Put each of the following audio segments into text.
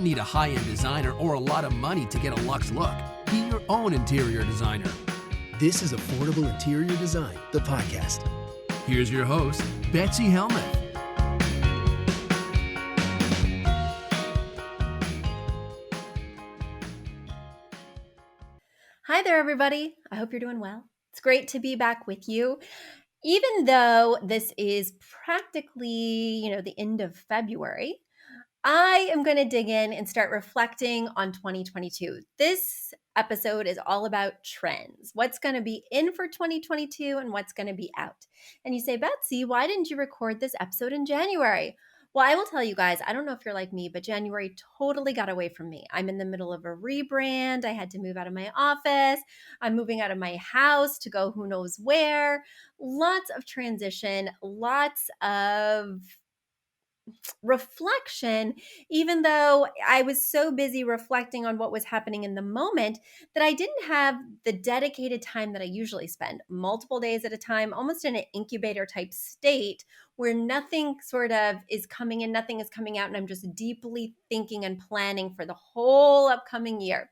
don't need a high-end designer or a lot of money to get a luxe look. Be your own interior designer. This is Affordable Interior Design, the podcast. Here's your host, Betsy Helmuth. Hi there, everybody. I hope you're doing well. It's great to be back with you. Even though this is practically, the end of February, I am going to dig in and start reflecting on 2022. This episode is all about trends. What's going to be in for 2022 and what's going to be out. And you say, Betsy, why didn't you record this episode in January? Well, I will tell you guys, I don't know if you're like me, but January totally got away from me. I'm in the middle of a rebrand. I had to move out of my office. I'm moving out of my house to go who knows where. Lots of transition, lots of reflection, even though I was so busy reflecting on what was happening in the moment that I didn't have the dedicated time that I usually spend, multiple days at a time, almost in an incubator type state where nothing sort of is coming in, nothing is coming out, and I'm just deeply thinking and planning for the whole upcoming year.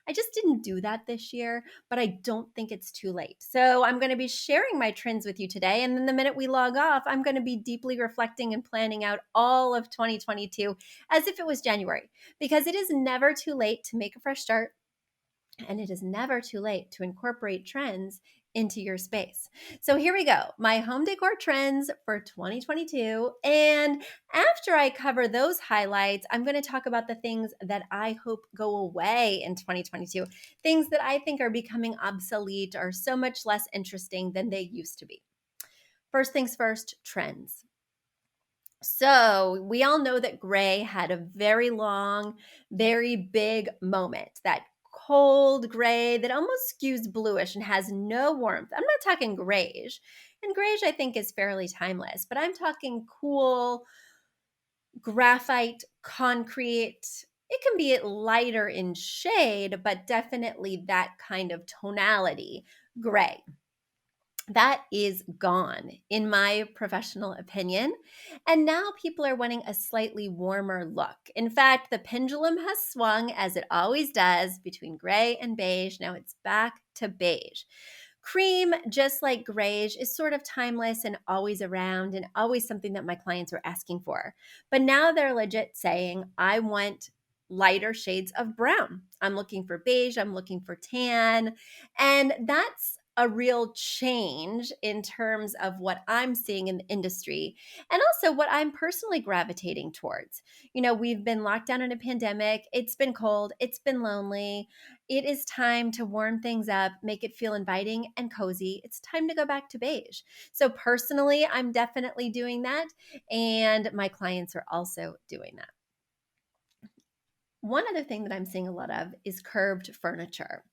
I just didn't do that this year, but I don't think it's too late. So I'm going to be sharing my trends with you today. And then the minute we log off, I'm going to be deeply reflecting and planning out all of 2022 as if it was January, because it is never too late to make a fresh start. And it is never too late to incorporate trends into your space. So here we go, my home decor trends for 2022. And after I cover those highlights, I'm going to talk about the things that I hope go away in 2022, things that I think are becoming obsolete or so much less interesting than they used to be. First things first, trends. So we all know that gray had a very long, very big moment, that cold gray that almost skews bluish and has no warmth. I'm not talking grayish. And grayish, I think, is fairly timeless, but I'm talking cool graphite, concrete. It can be lighter in shade, but definitely that kind of tonality, gray. That is gone, in my professional opinion. And now people are wanting a slightly warmer look. In fact, the pendulum has swung, as it always does, between gray and beige. Now it's back to beige. Cream, just like grayish, is sort of timeless and always around and always something that my clients are asking for. But now they're legit saying, I want lighter shades of brown. I'm looking for beige. I'm looking for tan. And that's a real change in terms of what I'm seeing in the industry and also what I'm personally gravitating towards. We've been locked down in a pandemic. It's been cold. It's been lonely. It is time to warm things up, make it feel inviting and cozy. It's time to go back to beige. So personally, I'm definitely doing that. And my clients are also doing that. One other thing that I'm seeing a lot of is curved furniture.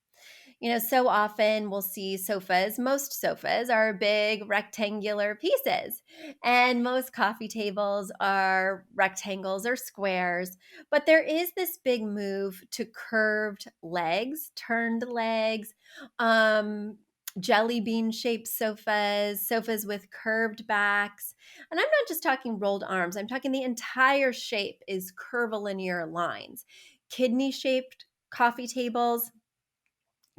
So often we'll see sofas. Most sofas are big rectangular pieces, and most coffee tables are rectangles or squares. But there is this big move to curved legs, turned legs, jelly bean shaped sofas with curved backs. And I'm not just talking rolled arms. I'm talking the entire shape is curvilinear lines. Kidney shaped coffee tables.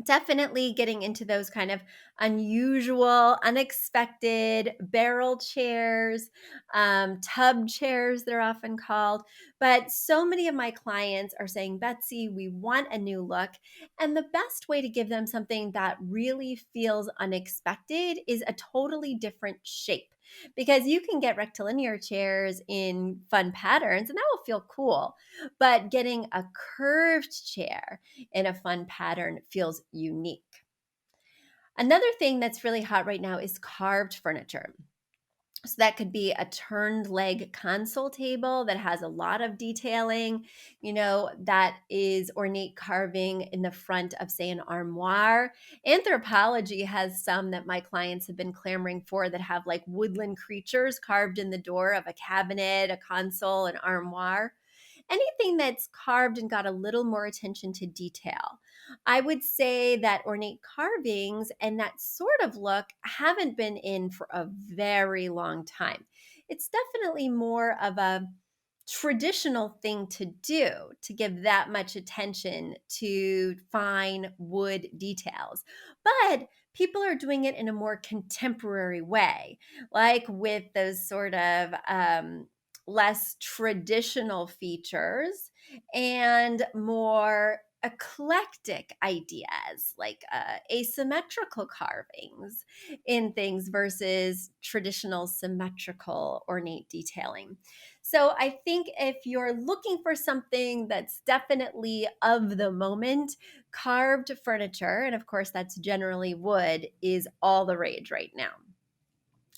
Definitely getting into those kind of unusual, unexpected barrel chairs, tub chairs, they're often called. But so many of my clients are saying, Betsy, we want a new look. And the best way to give them something that really feels unexpected is a totally different shape. Because you can get rectilinear chairs in fun patterns, and that will feel cool. But getting a curved chair in a fun pattern feels unique. Another thing that's really hot right now is carved furniture. So that could be a turned leg console table that has a lot of detailing, that is ornate carving in the front of, say, an armoire. Anthropologie has some that my clients have been clamoring for that have like woodland creatures carved in the door of a cabinet, a console, an armoire. Anything that's carved and got a little more attention to detail. I would say that ornate carvings and that sort of look haven't been in for a very long time. It's definitely more of a traditional thing to do to give that much attention to fine wood details. But people are doing it in a more contemporary way, like with those sort of less traditional features and more eclectic ideas like asymmetrical carvings in things versus traditional symmetrical ornate detailing. So I think if you're looking for something that's definitely of the moment, carved furniture, and of course that's generally wood, is all the rage right now.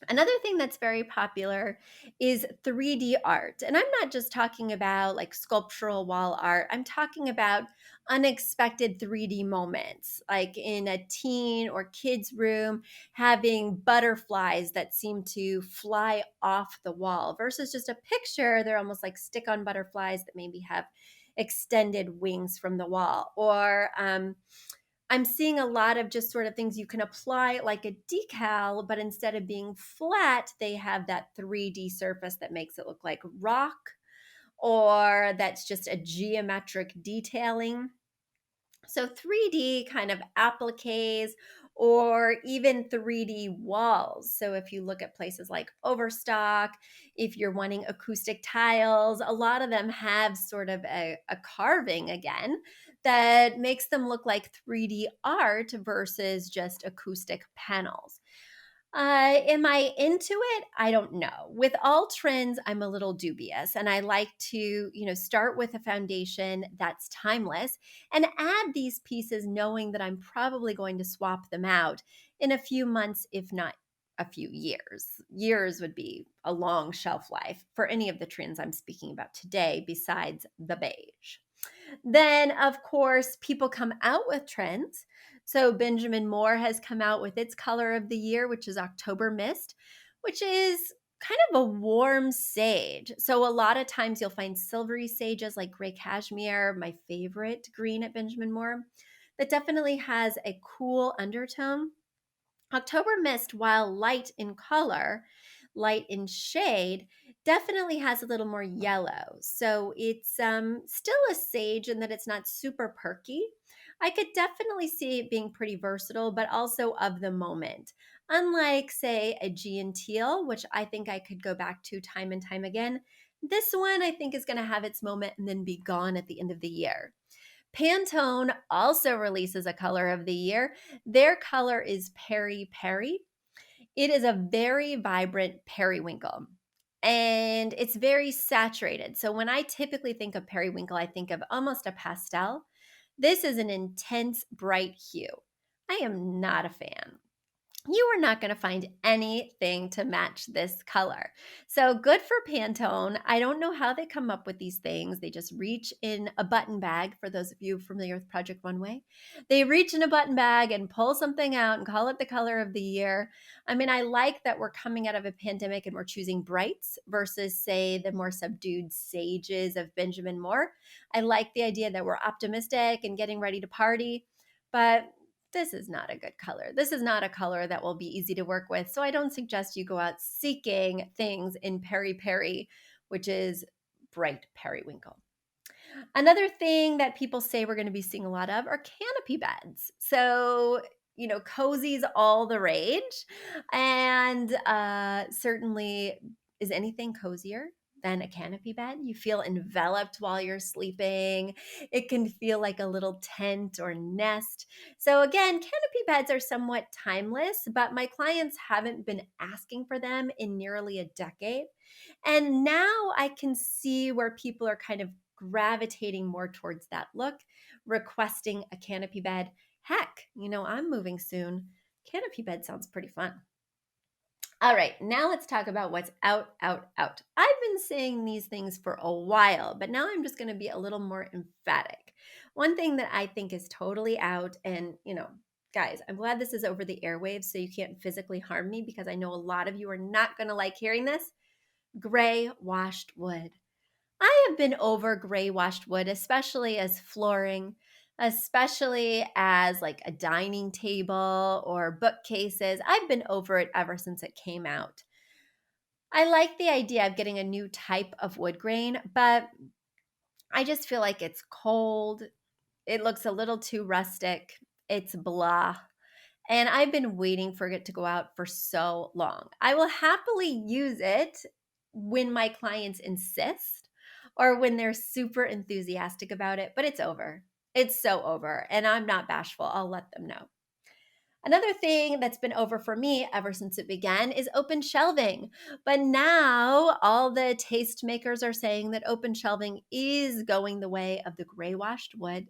Another thing that's very popular is 3D art. And I'm not just talking about like sculptural wall art, I'm talking about unexpected 3D moments, like in a teen or kid's room, having butterflies that seem to fly off the wall versus just a picture. They're almost like stick on butterflies that maybe have extended wings from the wall. Or, I'm seeing a lot of just sort of things you can apply like a decal, but instead of being flat, they have that 3D surface that makes it look like rock, or that's just a geometric detailing. So 3D kind of appliques or even 3D walls. So if you look at places like Overstock, if you're wanting acoustic tiles, a lot of them have sort of a carving again that makes them look like 3D art versus just acoustic panels. Am I into it? I don't know. With all trends, I'm a little dubious, and I like to, start with a foundation that's timeless and add these pieces knowing that I'm probably going to swap them out in a few months, if not a few years. Years would be a long shelf life for any of the trends I'm speaking about today, besides the beige. Then, of course, people come out with trends. So, Benjamin Moore has come out with its color of the year, which is October Mist, which is kind of a warm sage. So, a lot of times you'll find silvery sages like gray cashmere, my favorite green at Benjamin Moore, that definitely has a cool undertone. October Mist, while light in color, light in shade, definitely has a little more yellow. So it's still a sage in that it's not super perky. I could definitely see it being pretty versatile, but also of the moment. Unlike, say, a Teal, which I think I could go back to time and time again, this one I think is going to have its moment and then be gone at the end of the year. Pantone also releases a color of the year. Their color is Peri Peri. It is a very vibrant periwinkle and it's very saturated. So when I typically think of periwinkle, I think of almost a pastel. This is an intense bright hue. I am not a fan. You are not going to find anything to match this color. So good for Pantone. I don't know how they come up with these things. They just reach in a button bag. For those of you familiar with Project One Way, they reach in a button bag and pull something out and call it the color of the year. I mean, I like that we're coming out of a pandemic and we're choosing brights versus, say, the more subdued sages of Benjamin Moore. I like the idea that we're optimistic and getting ready to party, but this is not a good color. This is not a color that will be easy to work with. So I don't suggest you go out seeking things in Peri Peri, which is bright periwinkle. Another thing that people say we're going to be seeing a lot of are canopy beds. So, cozy's all the rage. And certainly, is anything cozier than a canopy bed? You feel enveloped while you're sleeping. It can feel like a little tent or nest. So, again, canopy beds are somewhat timeless, but my clients haven't been asking for them in nearly a decade. And now I can see where people are kind of gravitating more towards that look, requesting a canopy bed. Heck, I'm moving soon. Canopy bed sounds pretty fun. All right, now let's talk about what's out, out, out. I've been saying these things for a while, but now I'm just going to be a little more emphatic. One thing that I think is totally out, and, guys, I'm glad this is over the airwaves so you can't physically harm me because I know a lot of you are not going to like hearing this. Gray washed wood. I have been over gray washed wood, especially as flooring, especially as like a dining table or bookcases. I've been over it ever since it came out. I like the idea of getting a new type of wood grain, but I just feel like it's cold. It looks a little too rustic. It's blah. And I've been waiting for it to go out for so long. I will happily use it when my clients insist or when they're super enthusiastic about it, but it's over. It's so over. And I'm not bashful. I'll let them know. Another thing that's been over for me ever since it began is open shelving. But now all the tastemakers are saying that open shelving is going the way of the gray washed wood.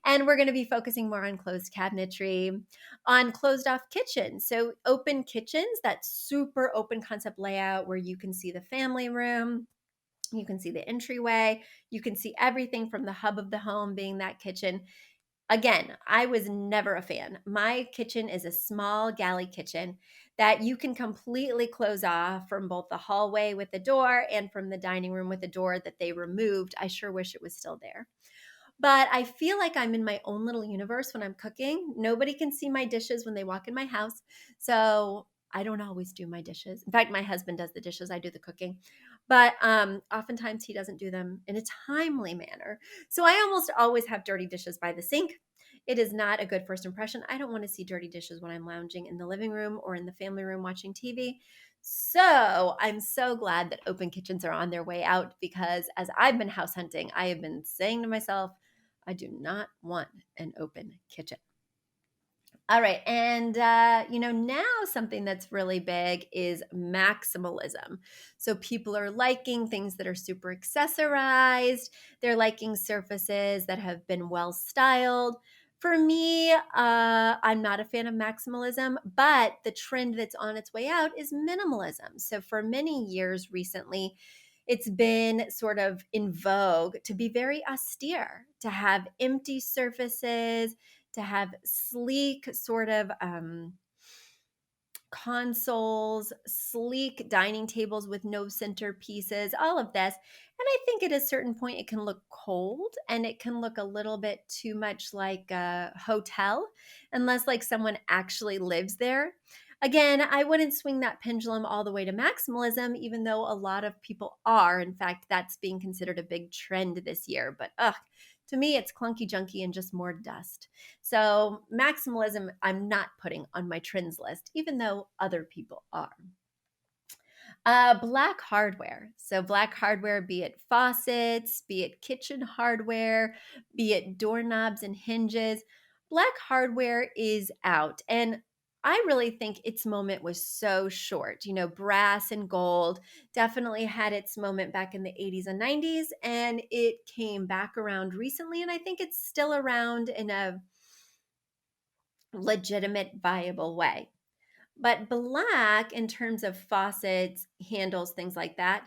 And we're going to be focusing more on closed cabinetry, on closed off kitchens. So, open kitchens, that super open concept layout where you can see the family room. You can see the entryway. You can see everything from the hub of the home being that kitchen. Again, I was never a fan. My kitchen is a small galley kitchen that you can completely close off from both the hallway with the door and from the dining room with the door that they removed. I sure wish it was still there. But I feel like I'm in my own little universe when I'm cooking. Nobody can see my dishes when they walk in my house. So I don't always do my dishes. In fact, my husband does the dishes, I do the cooking. But oftentimes he doesn't do them in a timely manner. So I almost always have dirty dishes by the sink. It is not a good first impression. I don't want to see dirty dishes when I'm lounging in the living room or in the family room watching TV. So I'm so glad that open kitchens are on their way out because as I've been house hunting, I have been saying to myself, I do not want an open kitchen. All right. And, now something that's really big is maximalism. So people are liking things that are super accessorized. They're liking surfaces that have been well styled. For me, I'm not a fan of maximalism, but the trend that's on its way out is minimalism. So for many years recently, it's been sort of in vogue to be very austere, to have empty surfaces, to have sleek sort of consoles, sleek dining tables with no centerpieces, all of this. And I think at a certain point it can look cold and it can look a little bit too much like a hotel, unless like someone actually lives there. Again, I wouldn't swing that pendulum all the way to maximalism, even though a lot of people are. In fact, that's being considered a big trend this year. But to me, it's clunky junky and just more dust. So, maximalism, I'm not putting on my trends list, even though other people are. Black hardware. So, black hardware, be it faucets, be it kitchen hardware, be it doorknobs and hinges, black hardware is out. And I really think its moment was so short. Brass and gold definitely had its moment back in the 80s and 90s, and it came back around recently. And I think it's still around in a legitimate, viable way. But black, in terms of faucets, handles, things like that,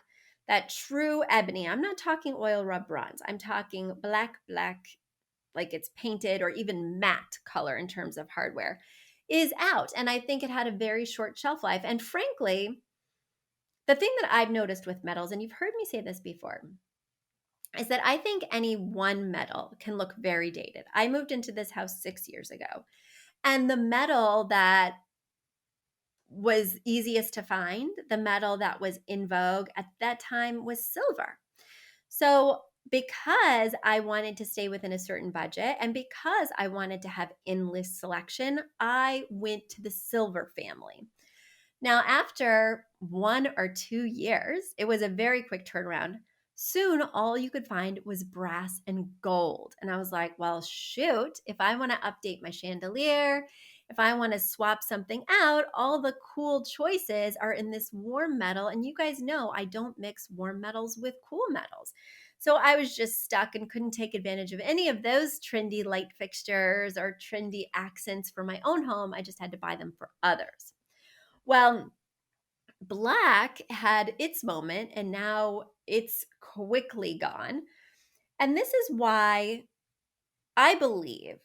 that true ebony, I'm not talking oil rub bronze, I'm talking black, like it's painted or even matte color in terms of hardware, is out. And I think it had a very short shelf life. And frankly, the thing that I've noticed with metals, and you've heard me say this before, is that I think any one metal can look very dated. I moved into this house 6 years ago, and the metal that was easiest to find, the metal that was in vogue at that time was silver. So, because I wanted to stay within a certain budget and because I wanted to have endless selection, I went to the silver family. Now, after 1 or 2 years, it was a very quick turnaround. Soon, all you could find was brass and gold. And I was like, well, shoot, if I want to update my chandelier, if I want to swap something out, all the cool choices are in this warm metal. And you guys know I don't mix warm metals with cool metals. So I was just stuck and couldn't take advantage of any of those trendy light fixtures or trendy accents for my own home. I just had to buy them for others. Well, black had its moment and now it's quickly gone. And this is why I believe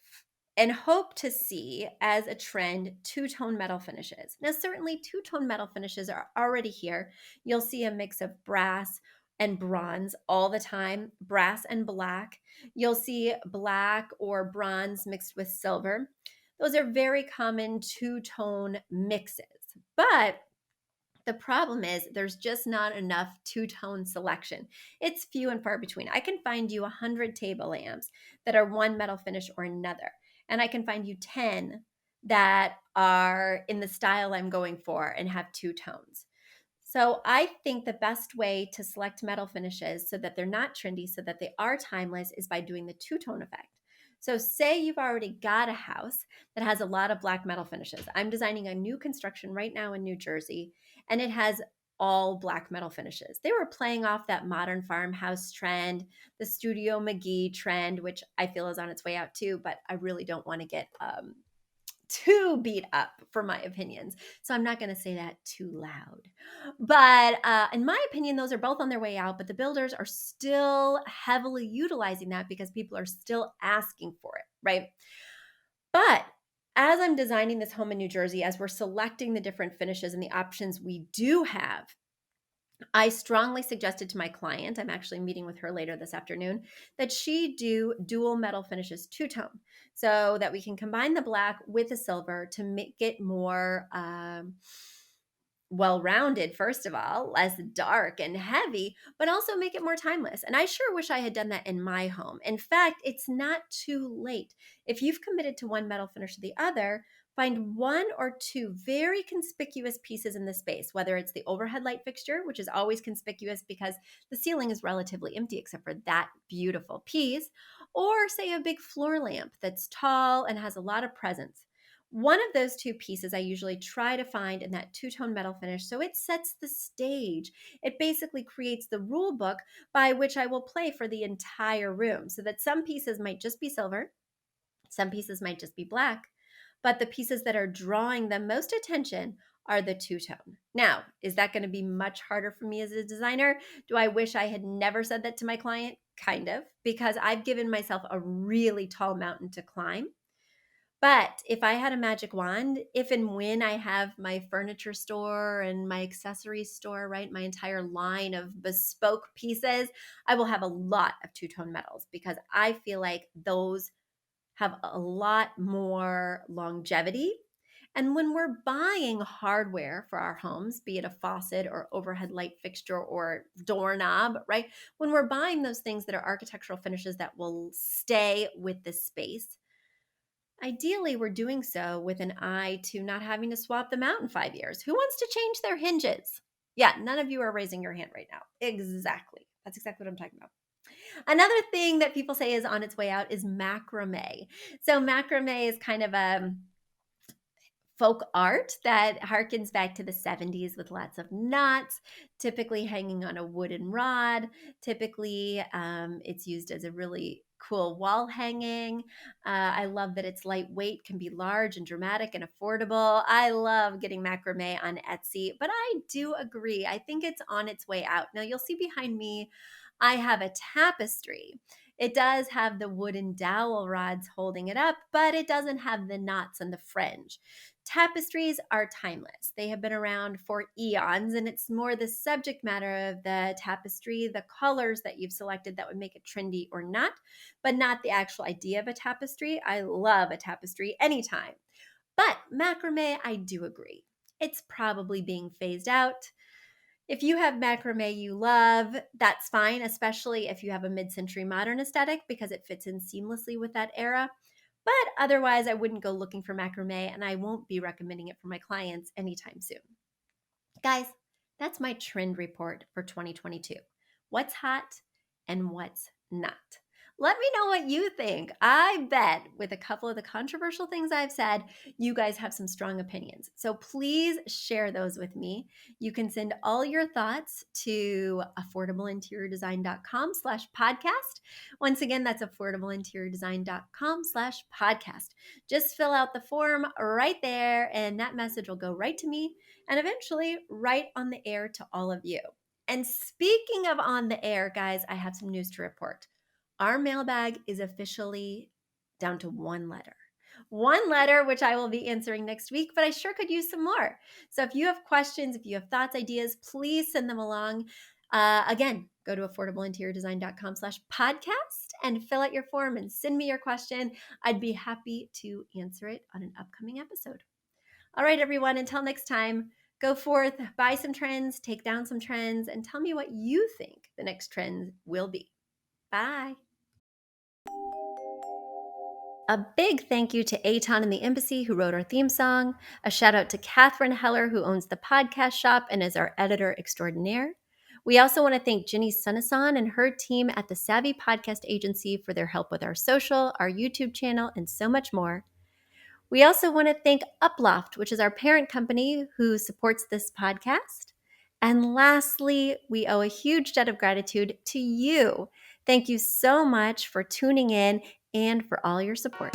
and hope to see as a trend two-tone metal finishes. Now, certainly two-tone metal finishes are already here. You'll see a mix of brass and bronze all the time, brass and black. You'll see black or bronze mixed with silver. Those are very common two-tone mixes. But The problem is there's just not enough two-tone selection. It's few and far between. I can find you 100 table lamps that are one metal finish or another, and I can find you 10 that are in the style I'm going for and have two tones. So I think the best way to select metal finishes so that they're not trendy, so that they are timeless, is by doing the two-tone effect. So say you've already got a house that has a lot of black metal finishes. I'm designing a new construction right now in New Jersey, and it has all black metal finishes. They were playing off that modern farmhouse trend, the Studio McGee trend, which I feel is on its way out too, but I really don't want to get too beat up for my opinions. So I'm not going to say that too loud. But in my opinion, those are both on their way out, but the builders are still heavily utilizing that because people are still asking for it, right? But as I'm designing this home in New Jersey, as we're selecting the different finishes and the options we do have, I strongly suggested to my client, I'm actually meeting with her later this afternoon, that she do dual metal finishes two-tone so that we can combine the black with the silver to make it more well-rounded, first of all, less dark and heavy, but also make it more timeless. And I sure wish I had done that in my home. In fact, it's not too late. If you've committed to one metal finish or the other, find one or two very conspicuous pieces in the space, whether it's the overhead light fixture, which is always conspicuous because the ceiling is relatively empty except for that beautiful piece, or say a big floor lamp that's tall and has a lot of presence. One of those two pieces I usually try to find in that two-tone metal finish so it sets the stage. It basically creates the rule book by which I will play for the entire room so that some pieces might just be silver, some pieces might just be black, but the pieces that are drawing the most attention are the two-tone. Now, is that going to be much harder for me as a designer? Do I wish I had never said that to my client? Kind of, because I've given myself a really tall mountain to climb. But if I had a magic wand, if and when I have my furniture store and my accessory store, right, my entire line of bespoke pieces, I will have a lot of two-tone metals because I feel like those have a lot more longevity. And when we're buying hardware for our homes, be it a faucet or overhead light fixture or doorknob, right? When we're buying those things that are architectural finishes that will stay with the space, ideally, we're doing so with an eye to not having to swap them out in 5 years. Who wants to change their hinges? Yeah, none of you are raising your hand right now. Exactly. That's exactly what I'm talking about. Another thing that people say is on its way out is macrame. So macrame is kind of a folk art that harkens back to the 70s with lots of knots, typically hanging on a wooden rod. Typically, it's used as a really cool wall hanging. I love that it's lightweight, can be large and dramatic and affordable. I love getting macrame on Etsy, but I do agree. I think it's on its way out. Now, you'll see behind me, I have a tapestry. It does have the wooden dowel rods holding it up, but it doesn't have the knots and the fringe. Tapestries are timeless. They have been around for eons, and it's more the subject matter of the tapestry, the colors that you've selected that would make it trendy or not, but not the actual idea of a tapestry. I love a tapestry anytime. But macrame, I do agree. It's probably being phased out. If you have macrame you love, that's fine, especially if you have a mid-century modern aesthetic because it fits in seamlessly with that era. But otherwise, I wouldn't go looking for macrame, and I won't be recommending it for my clients anytime soon. Guys, that's my trend report for 2022. What's hot and what's not. Let me know what you think. I bet with a couple of the controversial things I've said, you guys have some strong opinions. So please share those with me. You can send all your thoughts to affordableinteriordesign.com/podcast. Once again, that's affordableinteriordesign.com/podcast. Just fill out the form right there, and that message will go right to me and eventually right on the air to all of you. And speaking of on the air, guys, I have some news to report. Our mailbag is officially down to one letter. One letter, which I will be answering next week, but I sure could use some more. So if you have questions, if you have thoughts, ideas, please send them along. Again, go to affordableinteriordesign.com/podcast and fill out your form and send me your question. I'd be happy to answer it on an upcoming episode. All right, everyone, until next time, Go forth, buy some trends, take down some trends, and tell me what you think the next trend will be. Bye. A big thank you to Aton and the Embassy, who wrote our theme song. A shout out to Catherine Heller, who owns the podcast shop and is our editor extraordinaire. We also want to thank Ginny Sunasan and her team at the Savvy Podcast Agency for their help with our social, our YouTube channel, and so much more. We also want to thank Uploft, which is our parent company who supports this podcast. And lastly, we owe a huge debt of gratitude to you. Thank you so much for tuning in and for all your support.